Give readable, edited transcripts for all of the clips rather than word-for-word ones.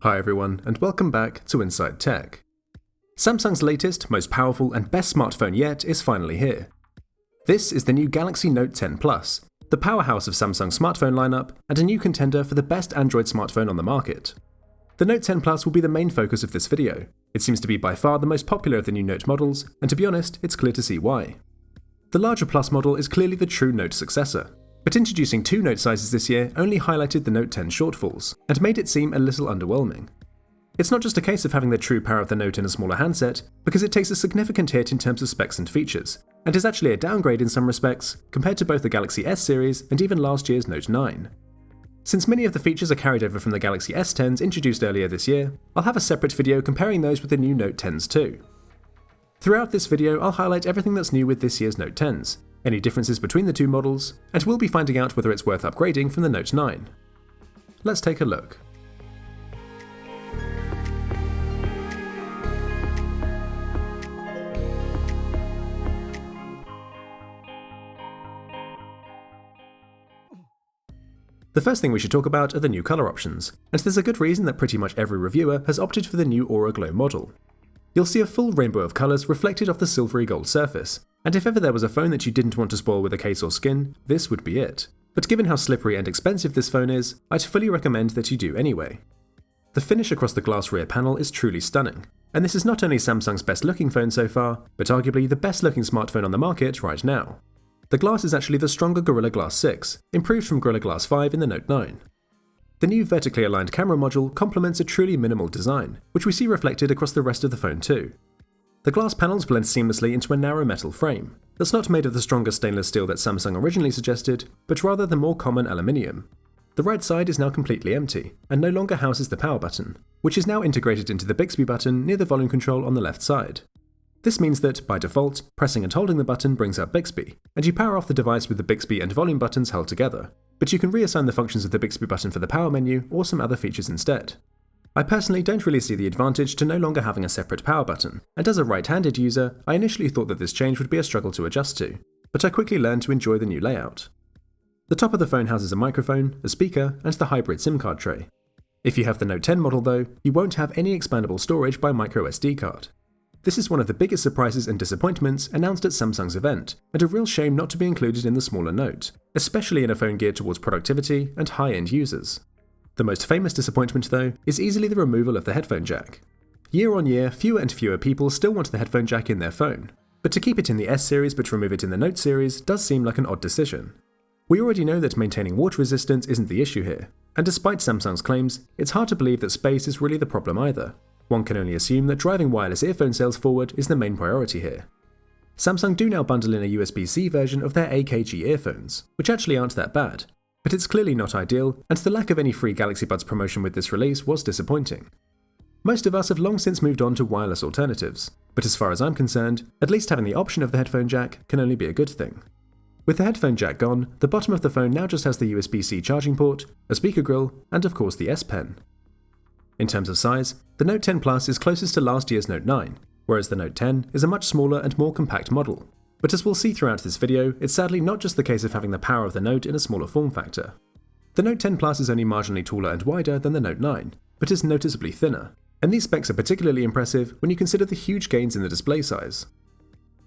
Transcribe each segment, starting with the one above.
Hi everyone, and welcome back to InsideTech. Samsung's latest, most powerful and best smartphone yet is finally here. This is the new Galaxy Note 10 Plus, the powerhouse of Samsung's smartphone lineup and a new contender for the best Android smartphone on the market. The Note 10 Plus will be the main focus of this video. It seems to be by far the most popular of the new Note models, and to be honest, it's clear to see why. The larger Plus model is clearly the true Note successor, but introducing two Note sizes this year only highlighted the Note 10 shortfalls, and made it seem a little underwhelming. It's not just a case of having the true power of the Note in a smaller handset, because it takes a significant hit in terms of specs and features, and is actually a downgrade in some respects compared to both the Galaxy S series and even last year's Note 9. Since many of the features are carried over from the Galaxy S10s introduced earlier this year, I'll have a separate video comparing those with the new Note 10s too. Throughout this video, I'll highlight everything that's new with this year's Note 10s, any differences between the two models, and we'll be finding out whether it's worth upgrading from the Note 9. Let's take a look. The first thing we should talk about are the new color options, and there's a good reason that pretty much every reviewer has opted for the new Aura Glow model. You'll see a full rainbow of colors reflected off the silvery gold surface, and if ever there was a phone that you didn't want to spoil with a case or skin, this would be it. But given how slippery and expensive this phone is, I'd fully recommend that you do anyway. The finish across the glass rear panel is truly stunning, and this is not only Samsung's best looking phone so far, but arguably the best looking smartphone on the market right now. The glass is actually the stronger Gorilla Glass 6, improved from Gorilla Glass 5 in the Note 9. The new vertically aligned camera module complements a truly minimal design, which we see reflected across the rest of the phone too. The glass panels blend seamlessly into a narrow metal frame that's not made of the stronger stainless steel that Samsung originally suggested, but rather the more common aluminium. The right side is now completely empty, and no longer houses the power button, which is now integrated into the Bixby button near the volume control on the left side. This means that, by default, pressing and holding the button brings up Bixby, and you power off the device with the Bixby and volume buttons held together, but you can reassign the functions of the Bixby button for the power menu or some other features instead. I personally don't really see the advantage to no longer having a separate power button, and as a right-handed user, I initially thought that this change would be a struggle to adjust to, but I quickly learned to enjoy the new layout. The top of the phone houses a microphone, a speaker, and the hybrid SIM card tray. If you have the Note 10 model though, you won't have any expandable storage by microSD card. This is one of the biggest surprises and disappointments announced at Samsung's event, and a real shame not to be included in the smaller Note, especially in a phone geared towards productivity and high-end users. The most famous disappointment, though, is easily the removal of the headphone jack. Year on year, fewer and fewer people still want the headphone jack in their phone, but to keep it in the S series but remove it in the Note series does seem like an odd decision. We already know that maintaining water resistance isn't the issue here, and despite Samsung's claims, it's hard to believe that space is really the problem either. One can only assume that driving wireless earphone sales forward is the main priority here. Samsung do now bundle in a USB-C version of their AKG earphones, which actually aren't that bad, but it's clearly not ideal, and the lack of any free Galaxy Buds promotion with this release was disappointing. Most of us have long since moved on to wireless alternatives, but as far as I'm concerned, at least having the option of the headphone jack can only be a good thing. With the headphone jack gone, the bottom of the phone now just has the USB-C charging port, a speaker grill, and of course the S Pen. In terms of size, the Note 10 Plus is closest to last year's Note 9, whereas the Note 10 is a much smaller and more compact model. But as we'll see throughout this video, it's sadly not just the case of having the power of the Note in a smaller form factor. The Note 10 Plus is only marginally taller and wider than the Note 9, but is noticeably thinner, and these specs are particularly impressive when you consider the huge gains in the display size.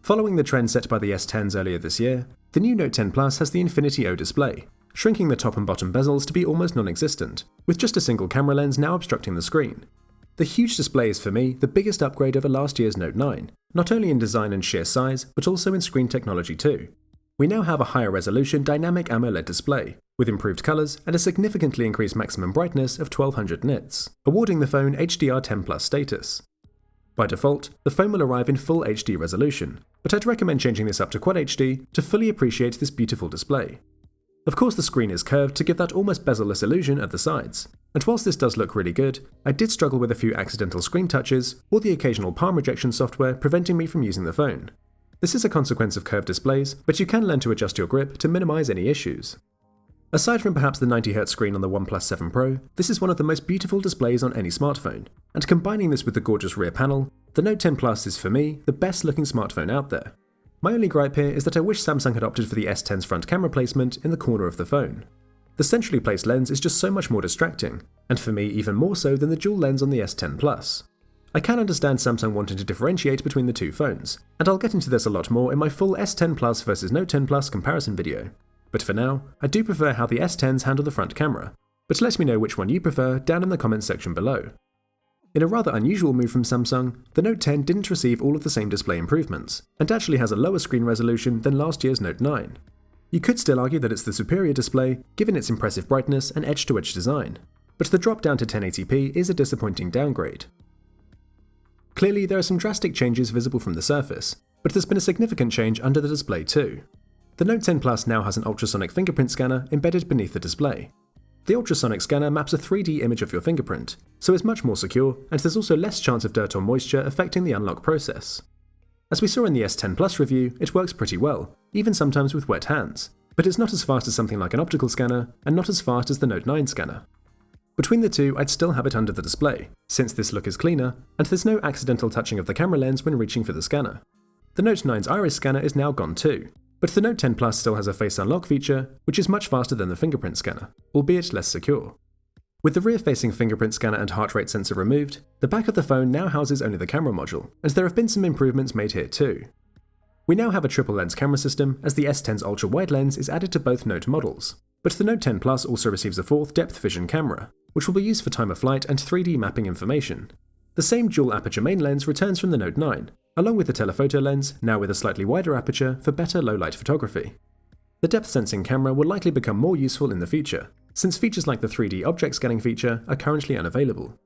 Following the trend set by the S10s earlier this year, the new Note 10 Plus has the Infinity O display, shrinking the top and bottom bezels to be almost non-existent, with just a single camera lens now obstructing the screen. The huge display is for me the biggest upgrade over last year's Note 9, not only in design and sheer size, but also in screen technology too. We now have a higher resolution dynamic AMOLED display, with improved colours and a significantly increased maximum brightness of 1200 nits, awarding the phone HDR10+ status. By default, the phone will arrive in full HD resolution, but I'd recommend changing this up to Quad HD to fully appreciate this beautiful display. Of course the screen is curved to give that almost bezel-less illusion at the sides, and whilst this does look really good, I did struggle with a few accidental screen touches or the occasional palm rejection software preventing me from using the phone. This is a consequence of curved displays, but you can learn to adjust your grip to minimize any issues. Aside from perhaps the 90Hz screen on the OnePlus 7 Pro, this is one of the most beautiful displays on any smartphone, and combining this with the gorgeous rear panel, the Note 10 Plus is for me the best looking smartphone out there. My only gripe here is that I wish Samsung had opted for the S10's front camera placement in the corner of the phone. The centrally placed lens is just so much more distracting, and for me even more so than the dual lens on the S10 Plus. I can understand Samsung wanting to differentiate between the two phones, and I'll get into this a lot more in my full S10 Plus versus Note 10 Plus comparison video. But for now, I do prefer how the S10s handle the front camera, but let me know which one you prefer down in the comments section below. In a rather unusual move from Samsung, the Note 10 didn't receive all of the same display improvements, and actually has a lower screen resolution than last year's Note 9. You could still argue that it's the superior display, given its impressive brightness and edge-to-edge design, but the drop down to 1080p is a disappointing downgrade. Clearly, there are some drastic changes visible from the surface, but there's been a significant change under the display too. The Note 10 Plus now has an ultrasonic fingerprint scanner embedded beneath the display. The ultrasonic scanner maps a 3D image of your fingerprint, so it's much more secure, and there's also less chance of dirt or moisture affecting the unlock process. As we saw in the S10 Plus review, it works pretty well, even sometimes with wet hands, but it's not as fast as something like an optical scanner, and not as fast as the Note 9 scanner. Between the two, I'd still have it under the display, since this look is cleaner, and there's no accidental touching of the camera lens when reaching for the scanner. The Note 9's iris scanner is now gone too, but the Note 10 Plus still has a face unlock feature, which is much faster than the fingerprint scanner, albeit less secure. With the rear-facing fingerprint scanner and heart rate sensor removed, the back of the phone now houses only the camera module, and there have been some improvements made here too. We now have a triple lens camera system, as the S10's ultra-wide lens is added to both Note models, but the Note 10 Plus also receives a fourth depth vision camera, which will be used for time of flight and 3D mapping information. The same dual aperture main lens returns from the Note 9, along with the telephoto lens, now with a slightly wider aperture for better low-light photography. The depth sensing camera will likely become more useful in the future, since features like the 3D object scanning feature are currently unavailable.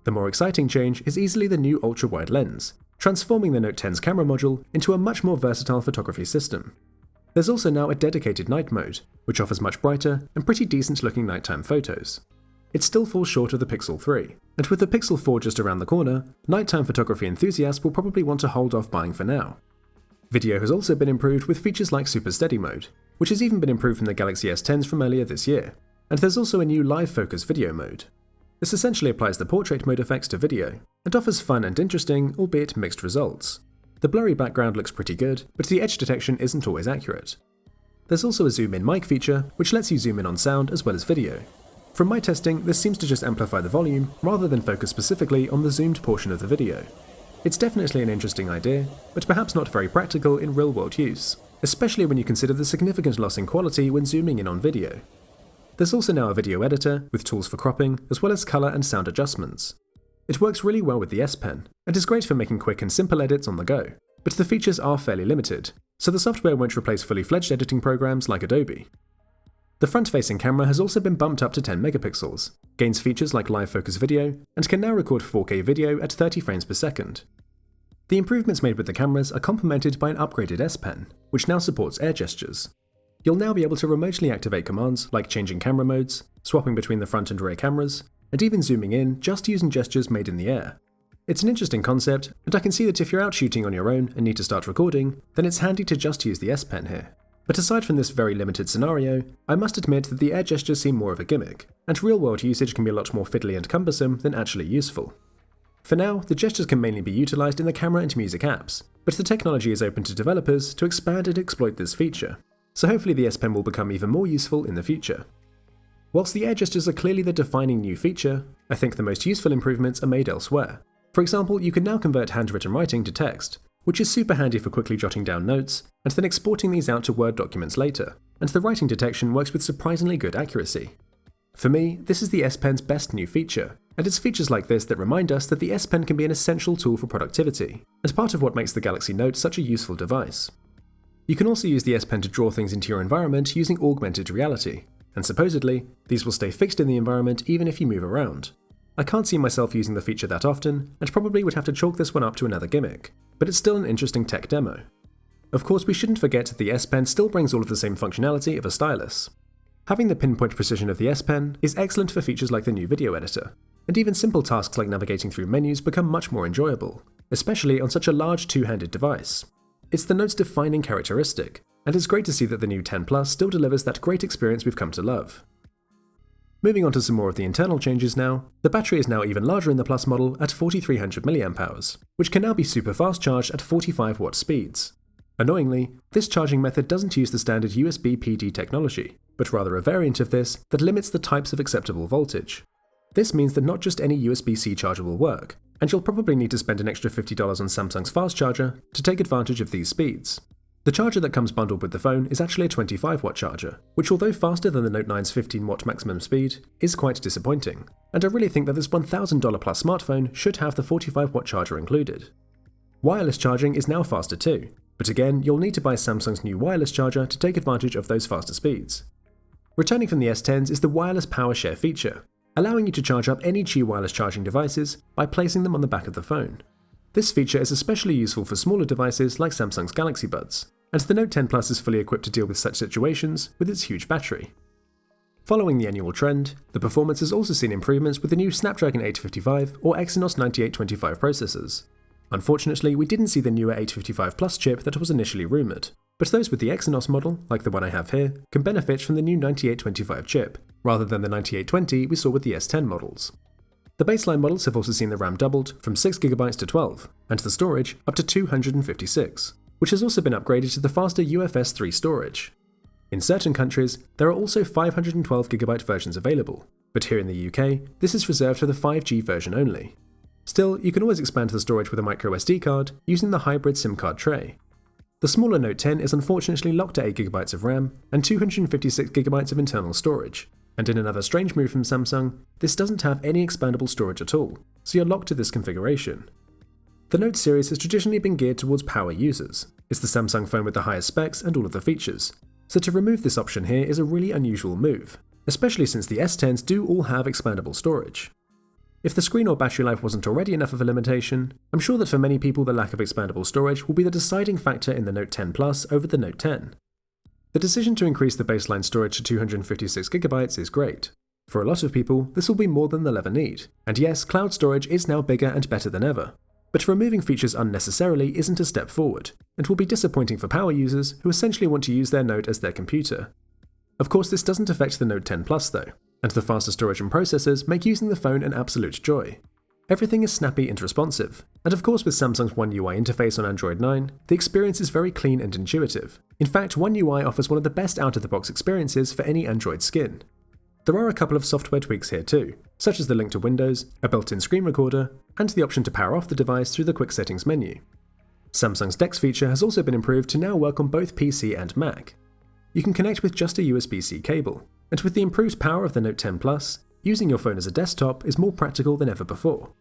The more exciting change is easily the new ultra-wide lens, transforming the Note 10's camera module into a much more versatile photography system. There's also now a dedicated night mode, which offers much brighter and pretty decent looking nighttime photos. It still falls short of the Pixel 3, and with the Pixel 4 just around the corner, nighttime photography enthusiasts will probably want to hold off buying for now. Video has also been improved with features like Super Steady Mode, which has even been improved from the Galaxy S10s from earlier this year, and there's also a new Live Focus video mode. This essentially applies the portrait mode effects to video, and offers fun and interesting, albeit mixed results. The blurry background looks pretty good, but the edge detection isn't always accurate. There's also a zoom in mic feature, which lets you zoom in on sound as well as video. From my testing, this seems to just amplify the volume, rather than focus specifically on the zoomed portion of the video. It's definitely an interesting idea, but perhaps not very practical in real-world use, especially when you consider the significant loss in quality when zooming in on video. There's also now a video editor, with tools for cropping, as well as colour and sound adjustments. It works really well with the S Pen, and is great for making quick and simple edits on the go, but the features are fairly limited, so the software won't replace fully fledged editing programs like Adobe. The front-facing camera has also been bumped up to 10 megapixels, gains features like live focus video, and can now record 4K video at 30 frames per second. The improvements made with the cameras are complemented by an upgraded S Pen, which now supports air gestures. You'll now be able to remotely activate commands like changing camera modes, swapping between the front and rear cameras, and even zooming in just using gestures made in the air. It's an interesting concept, and I can see that if you're out shooting on your own and need to start recording, then it's handy to just use the S Pen here. But aside from this very limited scenario, I must admit that the air gestures seem more of a gimmick, and real-world usage can be a lot more fiddly and cumbersome than actually useful. For now, the gestures can mainly be utilised in the camera and music apps, but the technology is open to developers to expand and exploit this feature, so hopefully the S Pen will become even more useful in the future. Whilst the air gestures are clearly the defining new feature, I think the most useful improvements are made elsewhere. For example, you can now convert handwritten writing to text, which is super handy for quickly jotting down notes, and then exporting these out to Word documents later, and the writing detection works with surprisingly good accuracy. For me, this is the S Pen's best new feature, and it's features like this that remind us that the S Pen can be an essential tool for productivity, and part of what makes the Galaxy Note such a useful device. You can also use the S Pen to draw things into your environment using augmented reality, and supposedly, these will stay fixed in the environment even if you move around. I can't see myself using the feature that often, and probably would have to chalk this one up to another gimmick, but it's still an interesting tech demo. Of course, we shouldn't forget that the S Pen still brings all of the same functionality of a stylus. Having the pinpoint precision of the S Pen is excellent for features like the new video editor, and even simple tasks like navigating through menus become much more enjoyable, especially on such a large two-handed device. It's the Note's defining characteristic, and it's great to see that the new 10 Plus still delivers that great experience we've come to love. Moving on to some more of the internal changes now, the battery is now even larger in the Plus model at 4300 mAh, which can now be super fast charged at 45 watt speeds. Annoyingly, this charging method doesn't use the standard USB PD technology, but rather a variant of this that limits the types of acceptable voltage. This means that not just any USB-C charger will work, and you'll probably need to spend an extra $50 on Samsung's fast charger to take advantage of these speeds. The charger that comes bundled with the phone is actually a 25-watt charger, which although faster than the Note 9's 15-watt maximum speed, is quite disappointing, and I really think that this $1,000 plus smartphone should have the 45-watt charger included. Wireless charging is now faster too, but again, you'll need to buy Samsung's new wireless charger to take advantage of those faster speeds. Returning from the S10s is the wireless power share feature, allowing you to charge up any Qi wireless charging devices by placing them on the back of the phone. This feature is especially useful for smaller devices like Samsung's Galaxy Buds, and the Note 10 Plus is fully equipped to deal with such situations with its huge battery. Following the annual trend, the performance has also seen improvements with the new Snapdragon 855 or Exynos 9825 processors. Unfortunately, we didn't see the newer 855 Plus chip that was initially rumoured, but those with the Exynos model, like the one I have here, can benefit from the new 9825 chip, rather than the 9820 we saw with the S10 models. The baseline models have also seen the RAM doubled from 6GB to 12, and the storage up to 256, which has also been upgraded to the faster UFS 3 storage. In certain countries, there are also 512GB versions available, but here in the UK, this is reserved for the 5G version only. Still, you can always expand the storage with a microSD card using the hybrid SIM card tray. The smaller Note 10 is unfortunately locked to 8GB of RAM and 256GB of internal storage, and in another strange move from Samsung, this doesn't have any expandable storage at all, so you're locked to this configuration. The Note series has traditionally been geared towards power users. It's the Samsung phone with the highest specs and all of the features, so to remove this option here is a really unusual move, especially since the S10s do all have expandable storage. If the screen or battery life wasn't already enough of a limitation, I'm sure that for many people the lack of expandable storage will be the deciding factor in the Note 10 Plus over the Note 10. The decision to increase the baseline storage to 256GB is great. For a lot of people, this will be more than they'll ever need, and yes, cloud storage is now bigger and better than ever. But removing features unnecessarily isn't a step forward, and will be disappointing for power users who essentially want to use their Note as their computer. Of course, this doesn't affect the Note 10 Plus though, and the faster storage and processors make using the phone an absolute joy. Everything is snappy and responsive, and of course with Samsung's One UI interface on Android 9, the experience is very clean and intuitive. In fact, One UI offers one of the best out-of-the-box experiences for any Android skin. There are a couple of software tweaks here too, such as the link to Windows, a built-in screen recorder, and the option to power off the device through the quick settings menu. Samsung's DeX feature has also been improved to now work on both PC and Mac. You can connect with just a USB-C cable, and with the improved power of the Note 10 Plus, using your phone as a desktop is more practical than ever before.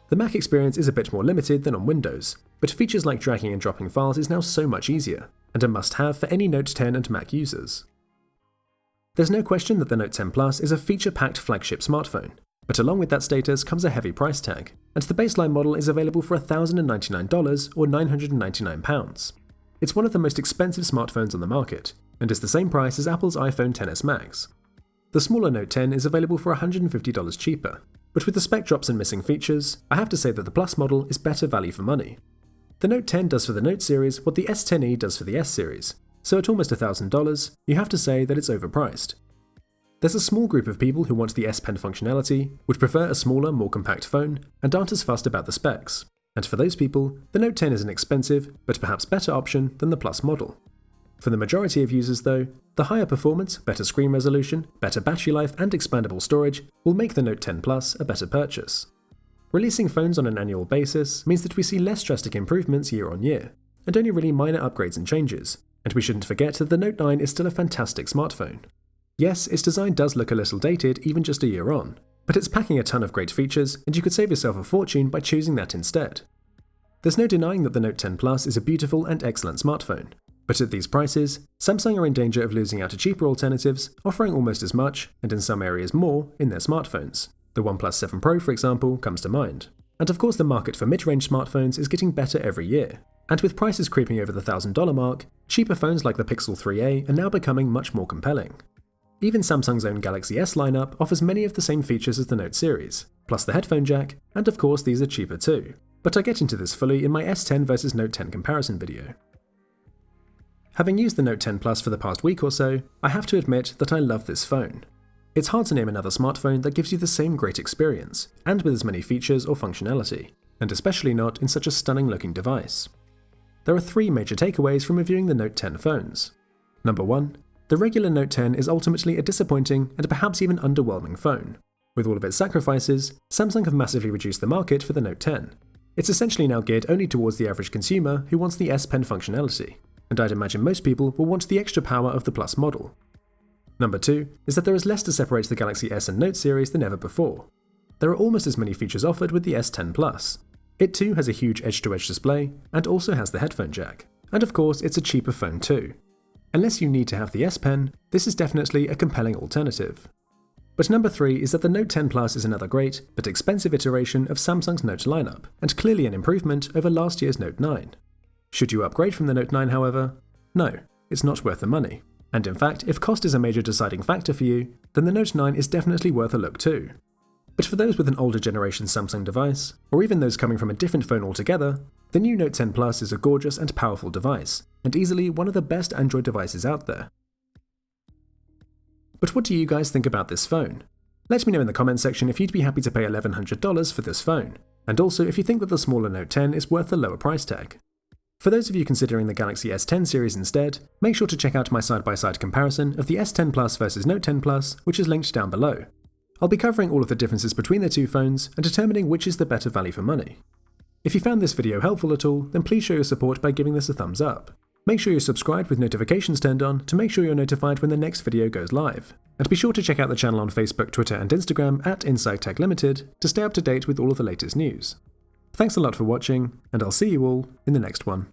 The Mac experience is a bit more limited than on Windows, but features like dragging and dropping files is now so much easier, and a must-have for any Note 10 and Mac users. There's no question that the Note 10 Plus is a feature-packed flagship smartphone, but along with that status comes a heavy price tag, and the baseline model is available for $1,099 or £999. It's one of the most expensive smartphones on the market, and is the same price as Apple's iPhone XS Max. The smaller Note 10 is available for $150 cheaper, but with the spec drops and missing features, I have to say that the Plus model is better value for money. The Note 10 does for the Note series what the S10e does for the S series, so at almost $1,000, you have to say that it's overpriced. There's a small group of people who want the S Pen functionality, would prefer a smaller, more compact phone, and aren't as fussed about the specs. And for those people, the Note 10 is an expensive, but perhaps better option than the Plus model. For the majority of users though, the higher performance, better screen resolution, better battery life and expandable storage will make the Note 10 Plus a better purchase. Releasing phones on an annual basis means that we see less drastic improvements year on year, and only really minor upgrades and changes, and we shouldn't forget that the Note 9 is still a fantastic smartphone. Yes, its design does look a little dated even just a year on, but it's packing a ton of great features and you could save yourself a fortune by choosing that instead. There's no denying that the Note 10 Plus is a beautiful and excellent smartphone, but at these prices, Samsung are in danger of losing out to cheaper alternatives, offering almost as much, and in some areas more, in their smartphones. The OnePlus 7 Pro, for example, comes to mind. And of course the market for mid-range smartphones is getting better every year, and with prices creeping over the $1,000 mark, cheaper phones like the Pixel 3a are now becoming much more compelling. Even Samsung's own Galaxy S lineup offers many of the same features as the Note series, plus the headphone jack, and of course these are cheaper too. But I get into this fully in my S10 versus Note 10 comparison video. Having used the Note 10 Plus for the past week or so, I have to admit that I love this phone. It's hard to name another smartphone that gives you the same great experience, and with as many features or functionality, and especially not in such a stunning looking device. there are 3 major takeaways from reviewing the Note 10 phones. Number 1. The regular Note 10 is ultimately a disappointing and perhaps even underwhelming phone. With all of its sacrifices, Samsung have massively reduced the market for the Note 10. It's essentially now geared only towards the average consumer who wants the S Pen functionality, and I'd imagine most people will want the extra power of the Plus model. Number 2 is that there is less to separate the Galaxy S and Note series than ever before. There are almost as many features offered with the S10 Plus. It too has a huge edge-to-edge display, and also has the headphone jack. And of course, it's a cheaper phone too. Unless you need to have the S Pen, this is definitely a compelling alternative. But number 3 is that the Note 10 Plus is another great, but expensive iteration of Samsung's Note lineup, and clearly an improvement over last year's Note 9. Should you upgrade from the Note 9, however? No, it's not worth the money. And in fact, if cost is a major deciding factor for you, then the Note 9 is definitely worth a look too. But for those with an older generation Samsung device, or even those coming from a different phone altogether, the new Note 10 Plus is a gorgeous and powerful device, and easily one of the best Android devices out there. But what do you guys think about this phone? Let me know in the comments section if you'd be happy to pay $1,100 for this phone, and also if you think that the smaller Note 10 is worth the lower price tag. For those of you considering the Galaxy S10 series instead, make sure to check out my side-by-side comparison of the S10 Plus versus Note 10 Plus, which is linked down below. I'll be covering all of the differences between the two phones and determining which is the better value for money. If you found this video helpful at all, then please show your support by giving this a thumbs up. Make sure you're subscribed with notifications turned on to make sure you're notified when the next video goes live. And be sure to check out the channel on Facebook, Twitter and Instagram at InsideTech Limited to stay up to date with all of the latest news. Thanks a lot for watching, and I'll see you all in the next one.